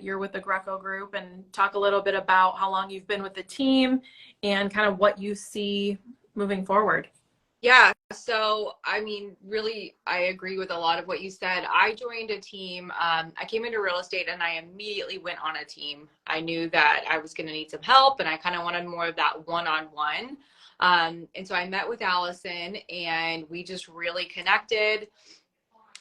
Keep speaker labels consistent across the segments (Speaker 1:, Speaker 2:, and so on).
Speaker 1: you're with the Greco group and talk a little bit about how long you've been with the team and kind of what you see moving forward.
Speaker 2: Yeah, so I mean, really, I agree with a lot of what you said. I joined a team. I came into real estate and I immediately went on a team. I knew that I was going to need some help and I kind of wanted more of that one-on-one. And so I met with Allison and we just really connected,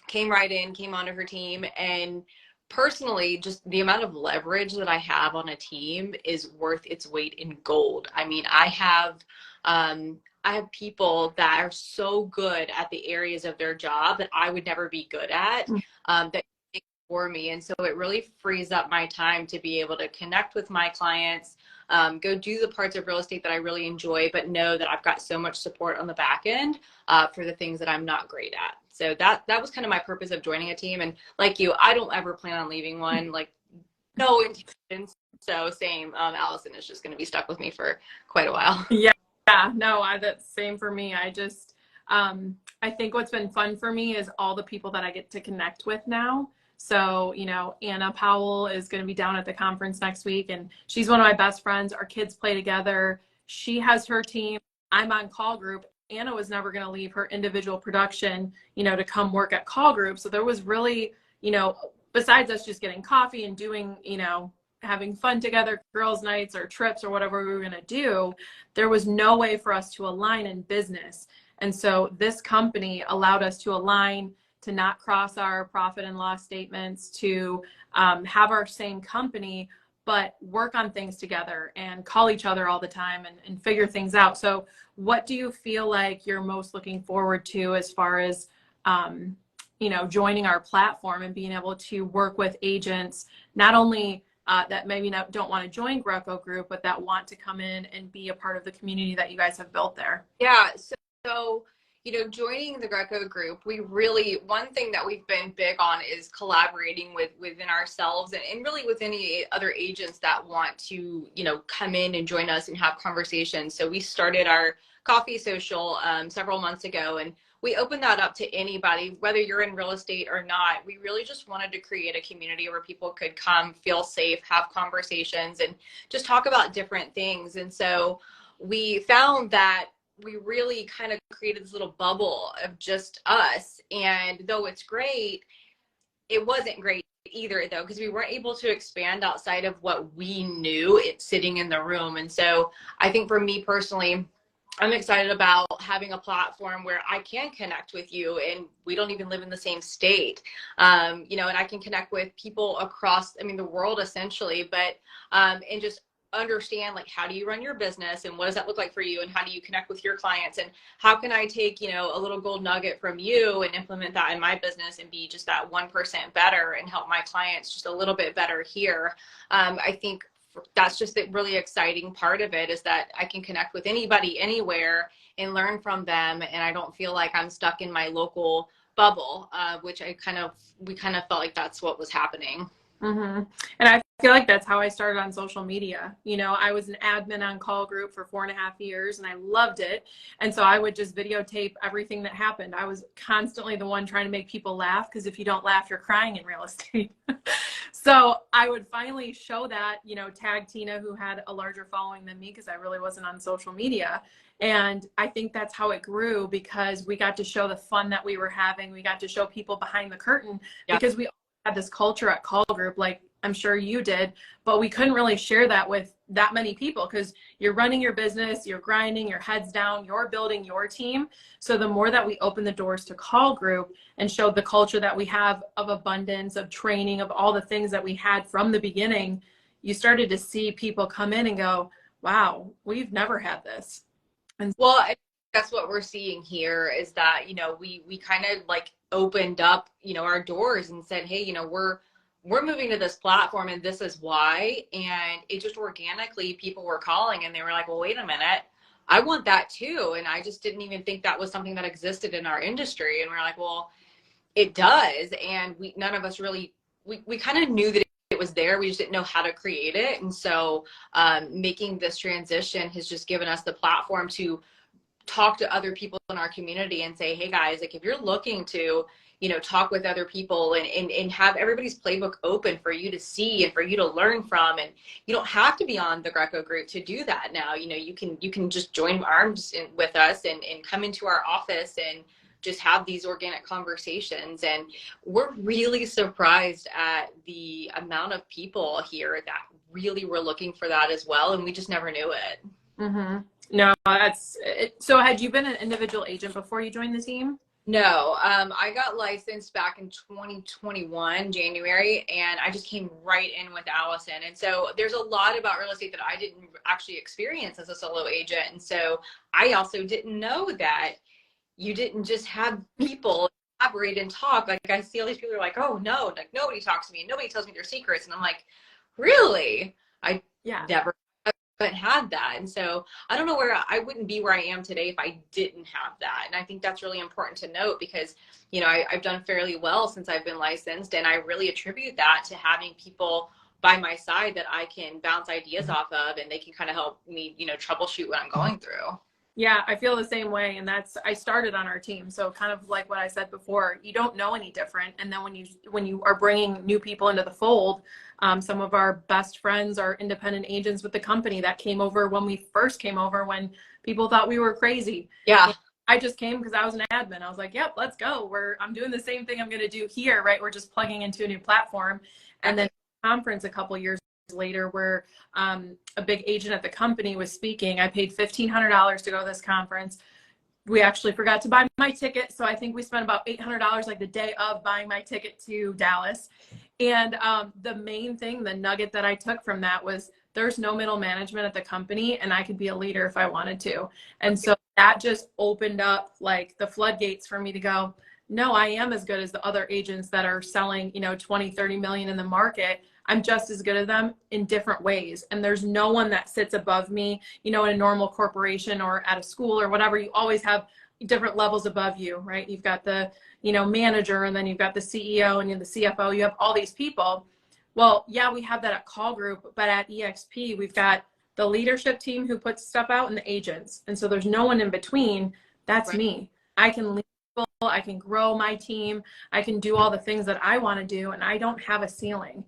Speaker 2: came right in, came onto her team. And personally, just the amount of leverage that I have on a team is worth its weight in gold. I mean, I have people that are so good at the areas of their job that I would never be good at, that for me. And so it really frees up my time to be able to connect with my clients, go do the parts of real estate that I really enjoy, but know that I've got so much support on the back end for the things that I'm not great at. So that was kind of my purpose of joining a team. And like you, I don't ever plan on leaving one, like no intentions. So same, Allison is just going to be stuck with me for quite a while.
Speaker 1: Yeah, no, that's same for me. I think what's been fun for me is all the people that I get to connect with now. So, Anna Powell is going to be down at the conference next week, and she's one of my best friends. Our kids play together. She has her team. I'm on call group. Anna was never going to leave her individual production, to come work at call group. So there was really, besides us just getting coffee and doing, having fun together, girls' nights or trips or whatever we were going to do, there was no way for us to align in business. And so this company allowed us to align, to not cross our profit and loss statements, to have our same company, but work on things together and call each other all the time and figure things out. So what do you feel like you're most looking forward to as far as, joining our platform and being able to work with agents, not only that maybe don't want to join Greco Group, but that want to come in and be a part of the community that you guys have built there?
Speaker 2: Yeah. So, joining the Greco Group, one thing that we've been big on is collaborating within ourselves and really with any other agents that want to, come in and join us and have conversations. So we started our coffee social several months ago, and we opened that up to anybody, whether you're in real estate or not. We really just wanted to create a community where people could come, feel safe, have conversations, and just talk about different things. And so we found that we really kind of created this little bubble of just us. And though it's great, it wasn't great either, though, because we weren't able to expand outside of what we knew it sitting in the room. And so I think for me personally, I'm excited about having a platform where I can connect with you and we don't even live in the same state, and I can connect with people across, the world essentially, but, and just understand, like, how do you run your business and what does that look like for you, and how do you connect with your clients, and how can I take, a little gold nugget from you and implement that in my business and be just that 1% better and help my clients just a little bit better here. I think that's just the really exciting part of it, is that I can connect with anybody anywhere and learn from them, and I don't feel like I'm stuck in my local bubble, which we kind of felt like that's what was happening.
Speaker 1: Mm-hmm. And I feel like that's how I started on social media. I was an admin on call group for 4.5 years and I loved it. And so I would just videotape everything that happened. I was constantly the one trying to make people laugh, because if you don't laugh, you're crying in real estate. So I would finally show that, tag Tina, who had a larger following than me, because I really wasn't on social media. And I think that's how it grew, because we got to show the fun that we were having. We got to show people behind the curtain, because we had this culture at call group, like I'm sure you did, but we couldn't really share that with that many people, because you're running your business, you're grinding, your head's down, you're building your team. So the more that we open the doors to call group and showed the culture that we have of abundance, of training, of all the things that we had from the beginning, you started to see people come in and go, wow, we've never had this.
Speaker 2: And well, that's what we're seeing here, is that, we kind of like opened up, our doors and said, hey, we're moving to this platform and this is why. And it just organically, people were calling and they were like, well, wait a minute, I want that too. And I just didn't even think that was something that existed in our industry. And we're like, well, it does. And none of us really, we kind of knew that it was there. We just didn't know how to create it. And so making this transition has just given us the platform to talk to other people in our community and say, hey guys, like, if you're looking to, talk with other people and have everybody's playbook open for you to see and for you to learn from. And you don't have to be on the Greco group to do that now. You can just join arms with us and come into our office and just have these organic conversations. And we're really surprised at the amount of people here that really were looking for that as well. And we just never knew it.
Speaker 1: Mm-hmm. No, that's it. So had you been an individual agent before you joined the team?
Speaker 2: No, I got licensed back in 2021, January, and I just came right in with Allison. And so there's a lot about real estate that I didn't actually experience as a solo agent. And so I also didn't know that you didn't just have people collaborate and talk. Like I see all these people are like, oh no, like nobody talks to me, nobody tells me their secrets. And I'm like, really? I never haven't had that. And so I don't know where I wouldn't be where I am today if I didn't have that. And I think that's really important to note because, I've done fairly well since I've been licensed. And I really attribute that to having people by my side that I can bounce ideas off of, and they can kind of help me, troubleshoot what I'm going through.
Speaker 1: Yeah, I feel the same way. And I started on our team. So kind of like what I said before, you don't know any different. And then when you are bringing new people into the fold, some of our best friends are independent agents with the company that came over when we first came over, when people thought we were crazy.
Speaker 2: Yeah.
Speaker 1: And I just came because I was an admin. I was like, yep, let's go. I'm doing the same thing I'm going to do here, right? We're just plugging into a new platform. And then conference a couple years later where a big agent at the company was speaking. I paid $1,500 to go to this conference. We actually forgot to buy my ticket, so I think we spent about $800 like the day of buying my ticket to Dallas. And the main thing, the nugget that I took from that was there's no middle management at the company, and I could be a leader if I wanted to. And so that just opened up like the floodgates for me to go, no, I am as good as the other agents that are selling 20, 30 million in the market. I'm just as good as them in different ways. And there's no one that sits above me, in a normal corporation or at a school or whatever. You always have different levels above you, right? You've got the, manager, and then you've got the CEO and the CFO. You have all these people. Well, yeah, we have that at Call Group, but at EXP, we've got the leadership team who puts stuff out and the agents. And so there's no one in between. That's me. I can lead people. I can grow my team. I can do all the things that I want to do. And I don't have a ceiling.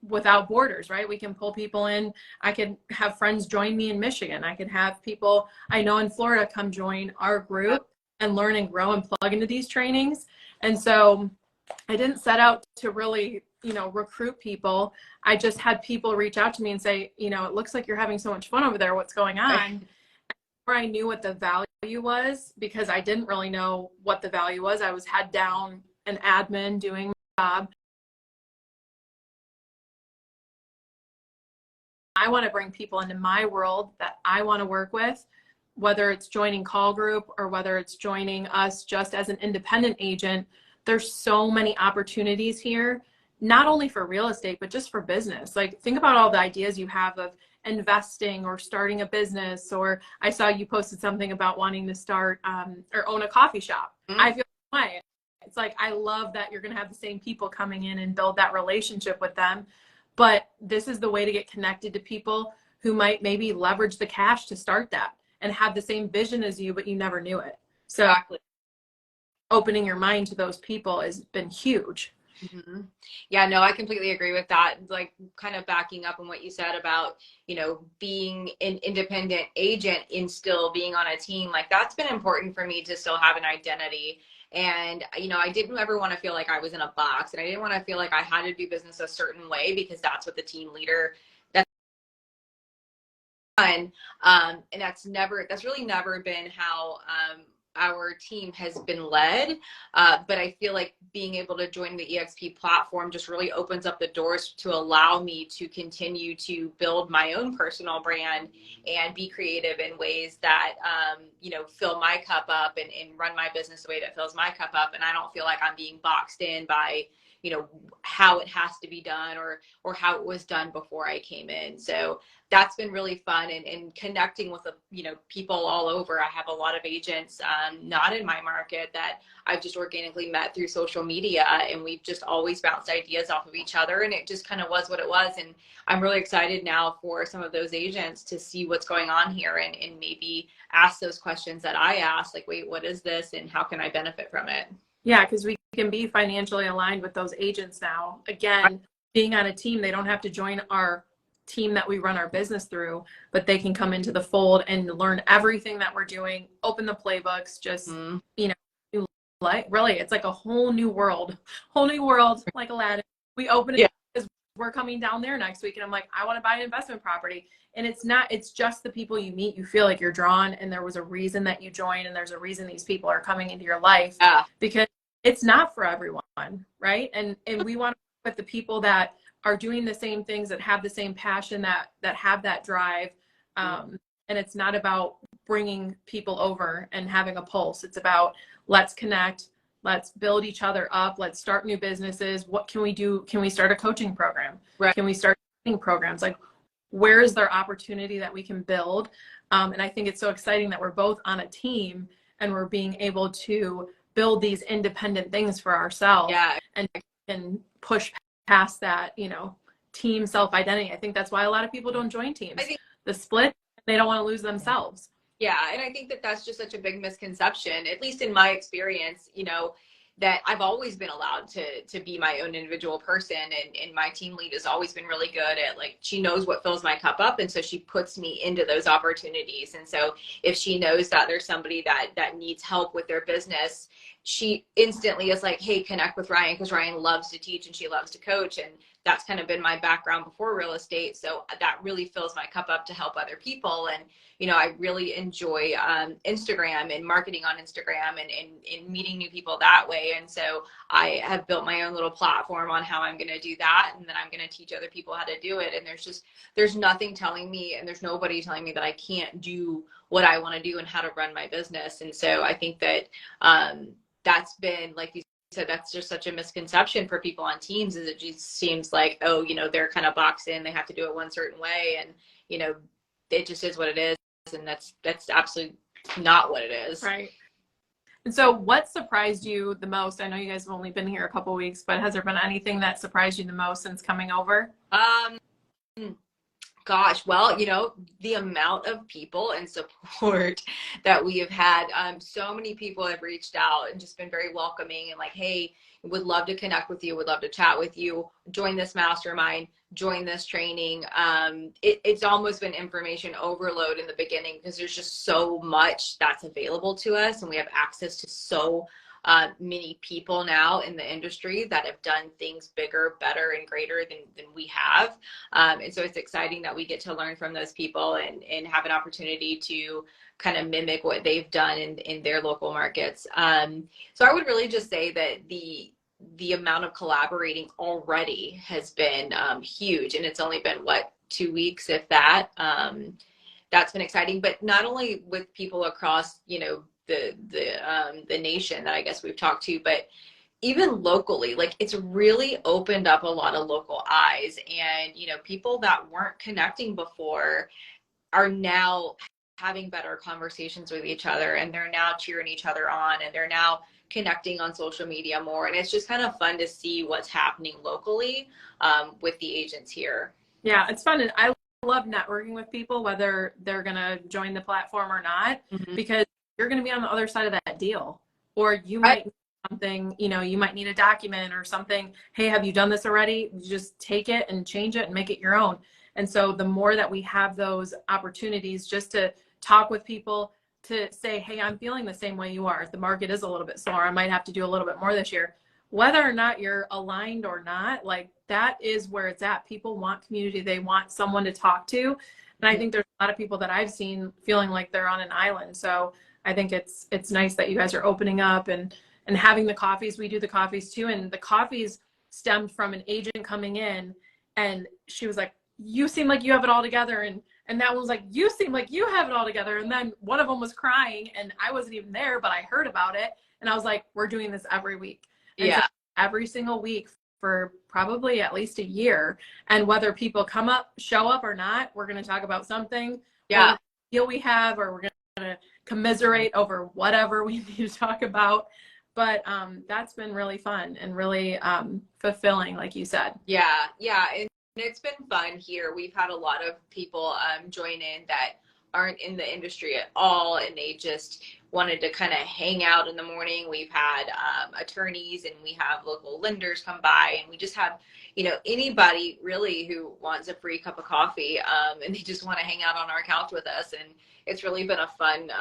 Speaker 1: Without borders, right? We can pull people in. I could have friends join me in Michigan. I could have people I know in Florida come join our group and learn and grow and plug into these trainings. And so I didn't set out to really, recruit people. I just had people reach out to me and say, it looks like you're having so much fun over there. What's going on? Where I knew what the value was, because I didn't really know what the value was. I was head down an admin doing my job. I want to bring people into my world that I want to work with, whether it's joining Call Group or whether it's joining us just as an independent agent. There's so many opportunities here, not only for real estate, but just for business. Like, think about all the ideas you have of investing or starting a business. Or I saw you posted something about wanting to start or own a coffee shop. Mm-hmm. I feel the same way. It's like, I love that you're going to have the same people coming in and build that relationship with them. But this is the way to get connected to people who might maybe leverage the cash to start that and have the same vision as you, but you never knew it. So exactly. Opening your mind to those people has been huge.
Speaker 2: Mm-hmm. Yeah, no, I completely agree with that. Like, kind of backing up on what you said about, being an independent agent and still being on a team, like that's been important for me to still have an identity. And, I didn't ever want to feel like I was in a box, and I didn't want to feel like I had to do business a certain way because that's what the team leader that's done. And that's really never been how, our team has been led. But I feel like being able to join the EXP platform just really opens up the doors to allow me to continue to build my own personal brand and be creative in ways that, fill my cup up and run my business the way that fills my cup up. And I don't feel like I'm being boxed in by, how it has to be done or how it was done before I came in. So that's been really fun, and connecting with people all over. I have a lot of agents not in my market that I've just organically met through social media, and we've just always bounced ideas off of each other, and it just kind of was what it was. And I'm really excited now for some of those agents to see what's going on here and maybe ask those questions that I asked, like, wait, what is this and how can I benefit from it?
Speaker 1: Yeah, because we can be financially aligned with those agents now. Again, being on a team, they don't have to join our team that we run our business through, but they can come into the fold and learn everything that we're doing, open the playbooks, just,
Speaker 2: Mm.
Speaker 1: you know, like really, it's like a whole new world, like Aladdin. We open it
Speaker 2: Yeah.
Speaker 1: because we're coming down there next week, and I'm like, I want to buy an investment property. And it's not, it's just the people you meet. You feel like you're drawn, and there was a reason that you joined, and there's a reason these people are coming into your life,
Speaker 2: Yeah.
Speaker 1: because it's not for everyone, right? And we want to work with the people that are doing the same things, that have the same passion, that have that drive. And it's not about bringing people over and having a pulse. It's about, let's connect, let's build each other up, let's start new businesses. What can we do? Can we start a coaching program?
Speaker 2: Right.
Speaker 1: Can we start training programs? Like, where is there opportunity that we can build? And I think it's so exciting that we're both on a team and we're being able to build these independent things for ourselves,
Speaker 2: Yeah.
Speaker 1: and push past that, team self-identity. I think that's why a lot of people don't join teams.
Speaker 2: I think,
Speaker 1: The split, they don't want to lose themselves.
Speaker 2: yeah, and I think that that's just such a big misconception, at least in my experience, that I've always been allowed to be my own individual person, and my team lead has always been really good at, like, she knows what fills my cup up, and so she puts me into those opportunities. And so if she knows that there's somebody that needs help with their business, she instantly is like, hey, connect with Ryan, because Ryan loves to teach and she loves to coach. And that's kind of been my background before real estate, so that really fills my cup up to help other people. And I really enjoy Instagram and marketing on Instagram, and meeting new people that way. And so I have built my own little platform on how I'm going to do that. And then I'm going to teach other people how to do it. And there's nothing telling me, and there's nobody telling me that I can't do what I want to do and how to run my business. And so I think that that's been, like you said, that's just such a misconception for people on teams, is it just seems like, oh, they're kind of boxed in, they have to do it one certain way. And, it just is what it is. And that's absolutely not what it is.
Speaker 1: Right. And so what surprised you the most? I know you guys have only been here a couple weeks, but has there been anything that surprised you the most since coming over?
Speaker 2: Gosh, well, the amount of people and support that we have had. So many people have reached out and just been very welcoming, and like, hey, would love to connect with you, would love to chat with you, join this mastermind, join this training. It's almost been information overload in the beginning, because there's just so much that's available to us, and we have access to so many people now in the industry that have done things bigger, better, and greater than we have. And so it's exciting that we get to learn from those people, and have an opportunity to kind of mimic what they've done in their local markets. So I would really just say that the amount of collaborating already has been huge, and it's only been 2 weeks, if that. That's been exciting, but not only with people across the nation that I guess we've talked to, but even locally. Like, it's really opened up a lot of local eyes, and people that weren't connecting before are now having better conversations with each other, and they're now cheering each other on, and they're now connecting on social media more. And it's just kind of fun to see what's happening locally with the agents here.
Speaker 1: Yeah, it's fun. And I love networking with people, whether they're going to join the platform or not, because you're going to be on the other side of that deal, or you might need something, you might need a document or something. Hey, have you done this already? You just take it and change it and make it your own. And so the more that we have those opportunities just to talk with people, to say, hey, I'm feeling the same way you are. If the market is a little bit slower, I might have to do a little bit more this year. Whether or not you're aligned or not, like, that is where it's at. People want community. They want someone to talk to. And I think there's a lot of people that I've seen feeling like they're on an island. So I think it's nice that you guys are opening up and having the coffees. We do the coffees too. And the coffees stemmed from an agent coming in, and she was like, you seem like you have it all together. And that one was like, you seem like you have it all together. And then one of them was crying, and I wasn't even there, but I heard about it. And I was like, we're doing this every week. And
Speaker 2: yeah.
Speaker 1: So every single week for probably at least a year. And whether people show up or not, we're going to talk about something.
Speaker 2: Yeah.
Speaker 1: Deal we have, or we're going to commiserate over whatever we need to talk about. But that's been really fun and really fulfilling, like you said.
Speaker 2: Yeah. And it's been fun here. We've had a lot of people join in that aren't in the industry at all, and they just wanted to kind of hang out in the morning. We've had attorneys, and we have local lenders come by, and we just have, you know, anybody really who wants a free cup of coffee, and they just want to hang out on our couch with us. And it's really been a fun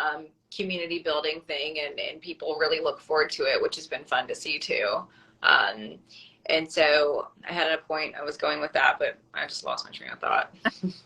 Speaker 2: community building thing, and people really look forward to it, which has been fun to see too. And so I had a point I was going with that, but I just lost my train of thought.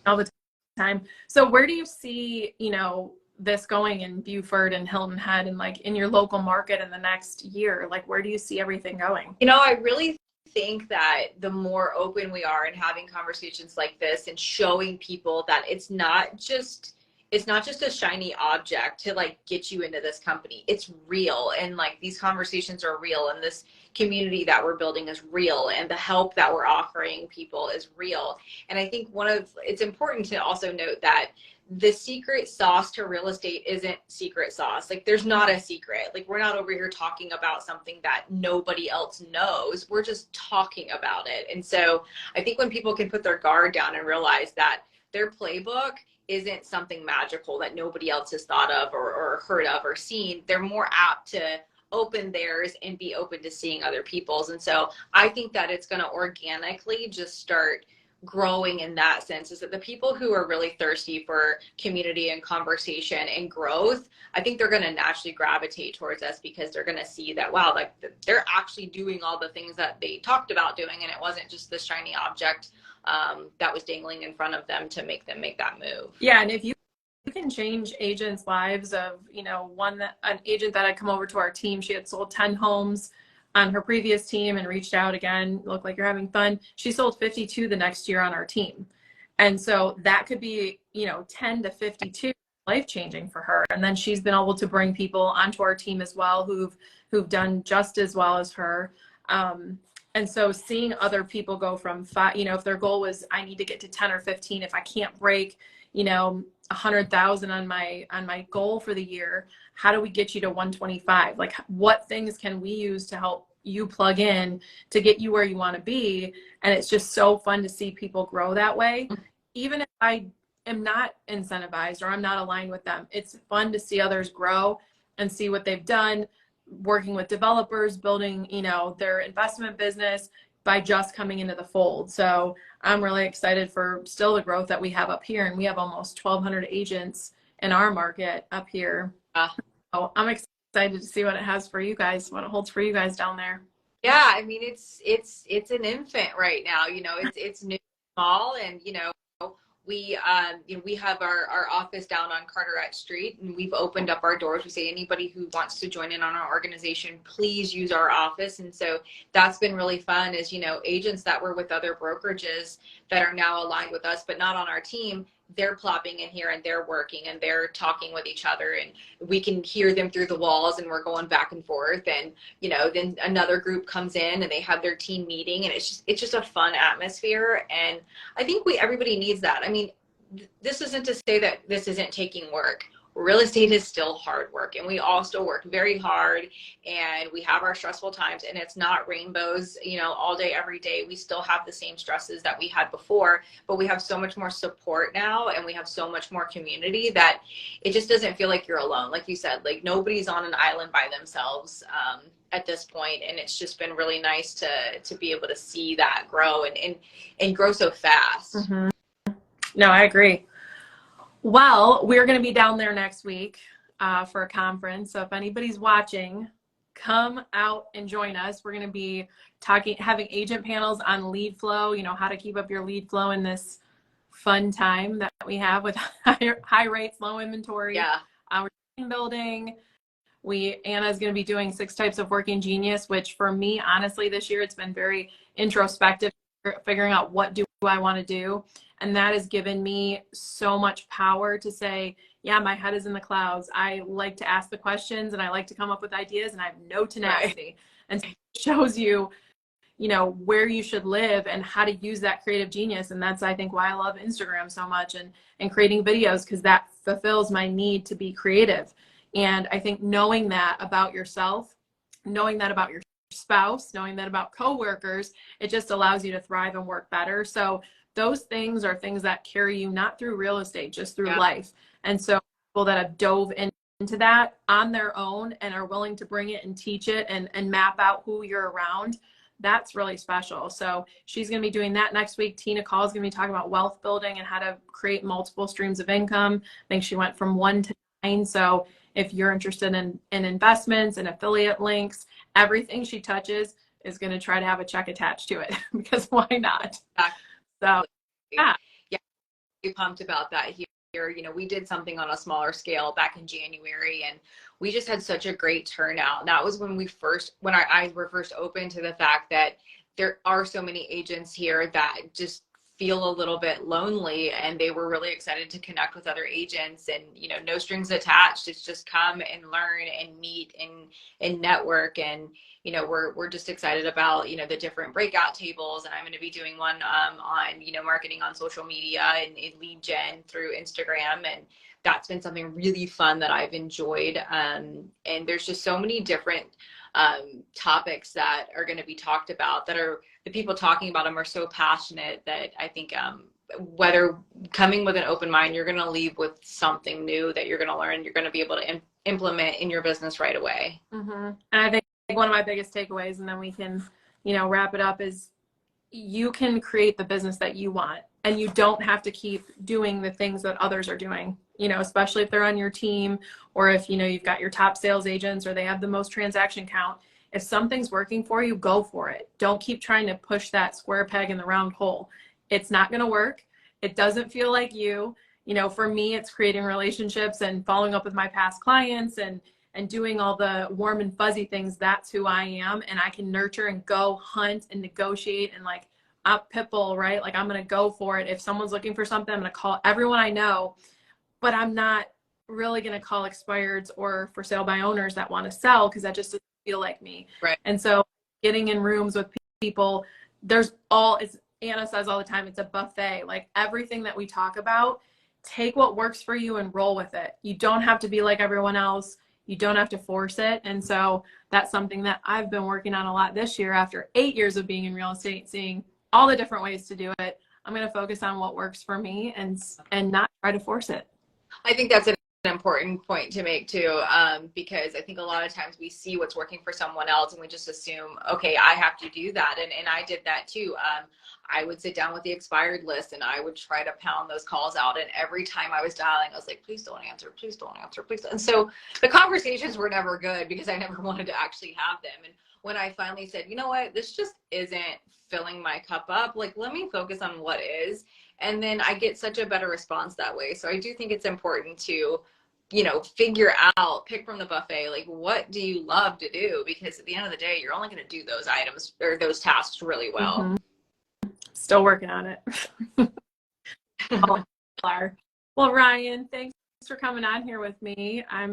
Speaker 1: All the time. So where do you see, you know, this going in Beaufort and Hilton Head and like in your local market in the next year? Like, where do you see everything going?
Speaker 2: You know, I really think that the more open we are in having conversations like this and showing people that it's not just a shiny object to like get you into this company. It's real, and like these conversations are real, and this community that we're building is real, and the help that we're offering people is real. And I think it's important to also note that the secret sauce to real estate isn't secret sauce. Like, there's not a secret. Like, we're not over here talking about something that nobody else knows. We're just talking about it. And so I think when people can put their guard down and realize that their playbook isn't something magical that nobody else has thought of or heard of or seen, they're more apt to open theirs and be open to seeing other people's. And so I think that it's going to organically just start growing in that sense, is that the people who are really thirsty for community and conversation and growth, I think they're going to naturally gravitate towards us, because they're going to see that, wow, like they're actually doing all the things that they talked about doing, and it wasn't just this shiny object that was dangling in front of them to make them make that move.
Speaker 1: Yeah, and if you can change agents' lives of, you know, an agent that had come over to our team, she had sold 10 homes on her previous team and reached out again, look like you're having fun. She sold 52 the next year on our team. And so that could be, you know, 10 to 52 life-changing for her. And then she's been able to bring people onto our team as well who've done just as well as her. And so seeing other people go from 5, you know, if their goal was, I need to get to 10 or 15, if I can't break, you know, 100,000 on my goal for the year, how do we get you to 125? Like, what things can we use to help you plug in to get you where you want to be? And it's just so fun to see people grow that way. Even if I am not incentivized or I'm not aligned with them, it's fun to see others grow and see what they've done, working with developers, building, you know, their investment business by just coming into the fold. So I'm really excited for still the growth that we have up here. And we have almost 1,200 agents in our market up here. So I'm excited to see what it has for you guys, what it holds for you guys down there.
Speaker 2: Yeah, I mean, it's an infant right now. You know, it's new, small, and you know, we have our office down on Carteret Street, and we've opened up our doors. We say anybody who wants to join in on our organization, please use our office. And so that's been really fun, is, you know, agents that were with other brokerages that are now aligned with us but not on our team, they're plopping in here and they're working and they're talking with each other, and we can hear them through the walls, and we're going back and forth. And, you know, then another group comes in and they have their team meeting, and it's just a fun atmosphere. And I think everybody needs that. I mean, this isn't to say that this isn't taking work. Real estate is still hard work, and we all still work very hard, and we have our stressful times, and it's not rainbows, you know, all day, every day. We still have the same stresses that we had before, but we have so much more support now, and we have so much more community that it just doesn't feel like you're alone. Like you said, like nobody's on an island by themselves at this point, and it's just been really nice to be able to see that grow and grow so fast.
Speaker 1: Mm-hmm. No, I agree. Well, we're going to be down there next week for a conference. So if anybody's watching, come out and join us. We're going to be having agent panels on lead flow, you know, how to keep up your lead flow in this fun time that we have with high rates, low inventory.
Speaker 2: Yeah.
Speaker 1: We're team building. Anna's going to be doing 6 types of working genius, which for me, honestly, this year, it's been very introspective, figuring out what do I want to do. And that has given me so much power to say, yeah, my head is in the clouds. I like to ask the questions, and I like to come up with ideas, and I have no tenacity. Right. And so it shows you, you know, where you should live and how to use that creative genius. And that's, I think, why I love Instagram so much and creating videos, because that fulfills my need to be creative. And I think knowing that about yourself, knowing that about your spouse, knowing that about coworkers, it just allows you to thrive and work better. So those things are things that carry you not through real estate, just through life. And so people that have dove into that on their own and are willing to bring it and teach it and map out who you're around, that's really special. So she's going to be doing that next week. Tina Call is going to be talking about wealth building and how to create multiple streams of income. I think she went from 1 to 9. So if you're interested in investments and affiliate links, everything she touches is going to try to have a check attached to it because why not? So yeah.
Speaker 2: Yeah, I'm pumped about that here. You know, we did something on a smaller scale back in January, and we just had such a great turnout. And that was when our eyes were first open to the fact that there are so many agents here that just feel a little bit lonely, and they were really excited to connect with other agents, and, you know, no strings attached. It's just come and learn and meet and network. And, you know, we're just excited about, you know, the different breakout tables. And I'm going to be doing one on, you know, marketing on social media and lead gen through Instagram. And that's been something really fun that I've enjoyed. And there's just so many different topics that are going to be talked about, that are, the people talking about them are so passionate that I think whether coming with an open mind, you're going to leave with something new that you're going to learn, you're going to be able to implement in your business right away.
Speaker 1: And I think one of my biggest takeaways, and then we can, you know, wrap it up, is you can create the business that you want, and you don't have to keep doing the things that others are doing, you know, especially if they're on your team, or if, you know, you've got your top sales agents or they have the most transaction count. If something's working for you, go for it. Don't keep trying to push that square peg in the round hole. It's not going to work. It doesn't feel like you. You know, for me, it's creating relationships and following up with my past clients and doing all the warm and fuzzy things. That's who I am. And I can nurture and go hunt and negotiate and, like, I'm Pitbull, right? Like, I'm going to go for it. If someone's looking for something, I'm going to call everyone I know, but I'm not really going to call expireds or for sale by owners that want to sell, because that just doesn't feel like me.
Speaker 2: Right.
Speaker 1: And so getting in rooms with people, there's all, as Anna says all the time, it's a buffet. Like, everything that we talk about, take what works for you and roll with it. You don't have to be like everyone else. You don't have to force it. And so that's something that I've been working on a lot this year after 8 years of being in real estate, seeing all the different ways to do it. I'm going to focus on what works for me and not try to force it.
Speaker 2: I think that's an important point to make too, because I think a lot of times we see what's working for someone else and we just assume, okay, I have to do that. And I did that too. I would sit down with the expired list and I would try to pound those calls out. And every time I was dialing, I was like, please don't answer, please don't answer, please. And so the conversations were never good because I never wanted to actually have them. And when I finally said, you know what, this just isn't filling my cup up, like, let me focus on what is. And then I get such a better response that way. So I do think it's important to, you know, figure out, pick from the buffet, like, what do you love to do? Because at the end of the day, you're only going to do those items or those tasks really well.
Speaker 1: Mm-hmm. Still working on it. Well, Ryanne, thanks for coming on here with me. I'm